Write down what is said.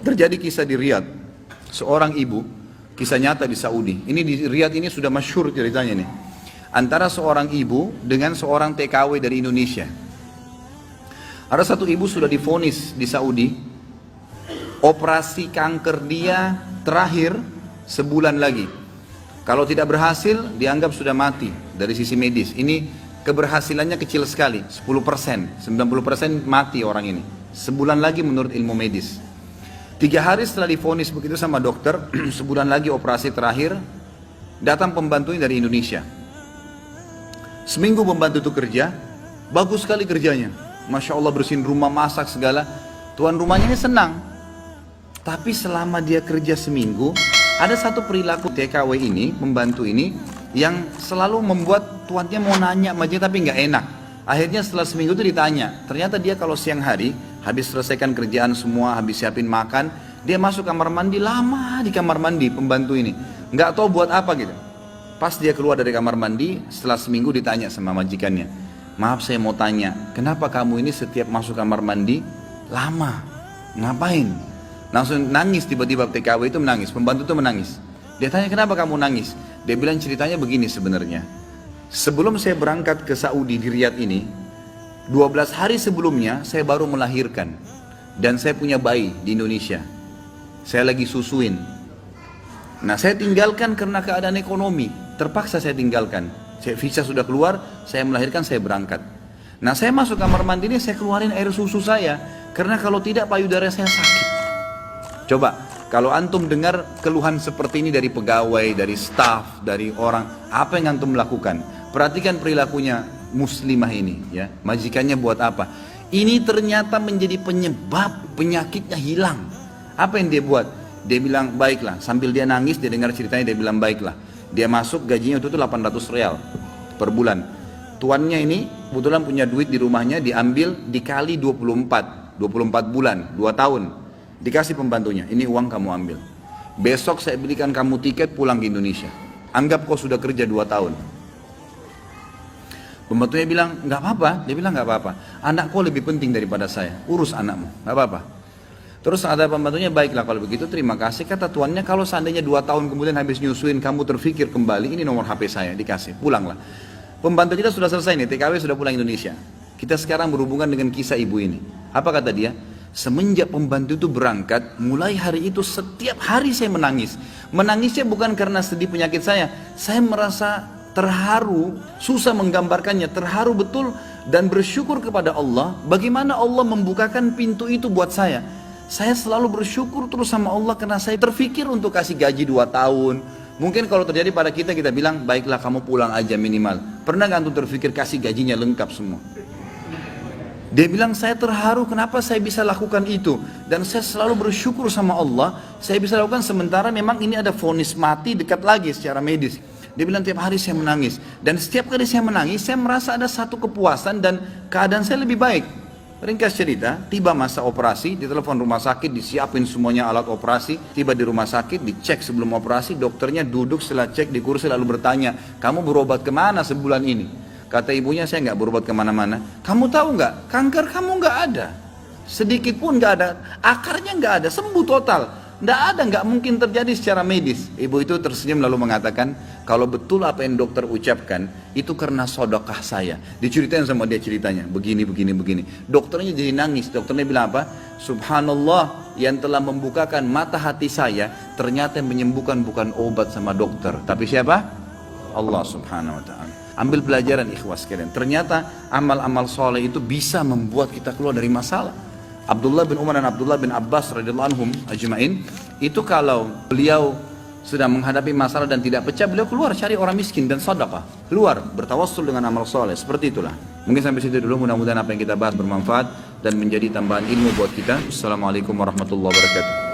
Terjadi kisah di Riyadh, seorang ibu, kisah nyata di Saudi. Ini di Riyadh ini sudah masyhur ceritanya nih. Antara seorang ibu dengan seorang TKW dari Indonesia. Ada satu ibu sudah divonis di Saudi, operasi kanker dia terakhir sebulan lagi. Kalau tidak berhasil, dianggap sudah mati dari sisi medis. Ini keberhasilannya kecil sekali, 10%, 90% mati orang ini. Sebulan lagi menurut ilmu medis. 3 hari setelah divonis begitu sama dokter, sebulan lagi operasi terakhir, datang pembantunya dari Indonesia. Seminggu pembantu itu kerja, bagus sekali kerjanya. Masya Allah bersihin rumah, masak segala. Tuan rumahnya ini senang. Tapi selama dia kerja seminggu, ada satu perilaku TKW ini, pembantu ini, yang selalu membuat tuannya mau nanya sama dia tapi nggak enak. Akhirnya setelah seminggu itu ditanya, ternyata dia kalau siang hari, habis selesaikan kerjaan semua, habis siapin makan, dia masuk kamar mandi, lama di kamar mandi pembantu ini. Nggak tahu buat apa gitu. Pas dia keluar dari kamar mandi, setelah seminggu ditanya sama majikannya, maaf saya mau tanya, kenapa kamu ini setiap masuk kamar mandi, lama, ngapain? Langsung nangis tiba-tiba TKW itu menangis, pembantu itu menangis. Dia tanya kenapa kamu nangis? Dia bilang ceritanya begini sebenarnya. Sebelum saya berangkat ke Saudi di Riyadh ini, 12 hari sebelumnya saya baru melahirkan. Dan saya punya bayi di Indonesia. Saya lagi susuin. Nah saya tinggalkan karena keadaan ekonomi. Terpaksa saya tinggalkan. Visa sudah keluar, saya melahirkan, saya berangkat. Nah saya masuk kamar mandi ini, saya keluarin air susu saya. Karena kalau tidak payudara saya sakit. Coba, kalau antum dengar keluhan seperti ini dari pegawai, dari staf, dari orang, apa yang antum lakukan? Perhatikan perilakunya muslimah ini, ya. Majikannya buat apa? Ini ternyata menjadi penyebab penyakitnya hilang. Apa yang dia buat? Dia bilang baiklah. Sambil dia nangis, dia dengar ceritanya, dia bilang baiklah. Dia masuk, gajinya itu 800 real per bulan. Tuannya ini kebetulan punya duit di rumahnya, diambil dikali 24 bulan, 2 tahun. Dikasih pembantunya, ini uang kamu ambil. Besok saya belikan kamu tiket pulang ke Indonesia. Anggap kau sudah kerja 2 tahun. Pembantunya bilang, nggak apa-apa. Dia bilang nggak apa-apa. Anak kau lebih penting daripada saya. Urus anakmu, nggak apa-apa. Terus ada pembantunya, baiklah kalau begitu terima kasih. Kata tuannya, kalau seandainya 2 tahun kemudian habis nyusuin kamu terfikir kembali, ini nomor HP saya, dikasih, pulanglah. Pembantu kita sudah selesai nih, TKW sudah pulang Indonesia. Kita sekarang berhubungan dengan kisah ibu ini. Apa kata dia? Semenjak pembantu itu berangkat, mulai hari itu setiap hari saya menangis. Menangisnya bukan karena sedih penyakit saya merasa terharu, susah menggambarkannya, terharu betul dan bersyukur kepada Allah. Bagaimana Allah membukakan pintu itu buat saya. Saya selalu bersyukur terus sama Allah karena saya terfikir untuk kasih gaji 2 tahun. Mungkin kalau terjadi pada kita, kita bilang, baiklah kamu pulang aja minimal. Pernah gak antum terfikir kasih gajinya lengkap semua? Dia bilang, saya terharu kenapa saya bisa lakukan itu. Dan saya selalu bersyukur sama Allah, saya bisa lakukan sementara memang ini ada vonis mati dekat lagi secara medis. Dia bilang, tiap hari saya menangis. Dan setiap kali saya menangis, saya merasa ada satu kepuasan dan keadaan saya lebih baik. Ringkas cerita, tiba masa operasi, ditelepon rumah sakit, disiapin semuanya alat operasi. Tiba di rumah sakit, dicek sebelum operasi, dokternya duduk setelah cek di kursi lalu bertanya, kamu berobat kemana sebulan ini? Kata ibunya, saya nggak berobat kemana-mana. Kamu tahu nggak, kanker kamu nggak ada, sedikit pun nggak ada, akarnya nggak ada, sembuh total, nggak ada, nggak mungkin terjadi secara medis. Ibu itu tersenyum lalu mengatakan, kalau betul apa yang dokter ucapkan, itu karena sedekah saya. Diceritain sama dia ceritanya, begini. Dokternya jadi nangis. Dokternya bilang apa? Subhanallah, yang telah membukakan mata hati saya, ternyata yang menyembuhkan bukan obat sama dokter, tapi siapa? Allah Subhanahu Wa Taala. Ambil pelajaran ikhwas sekalian. Ternyata amal-amal soleh itu bisa membuat kita keluar dari masalah. Abdullah bin Umar dan Abdullah bin Abbas radhiyallahu anhum ajma'in, itu kalau beliau sedang menghadapi masalah dan tidak pecah, beliau keluar cari orang miskin dan sedekah, keluar bertawassul dengan amal soleh. Seperti itulah. Mungkin sampai situ dulu, mudah-mudahan apa yang kita bahas bermanfaat dan menjadi tambahan ilmu buat kita. Assalamualaikum warahmatullahi wabarakatuh.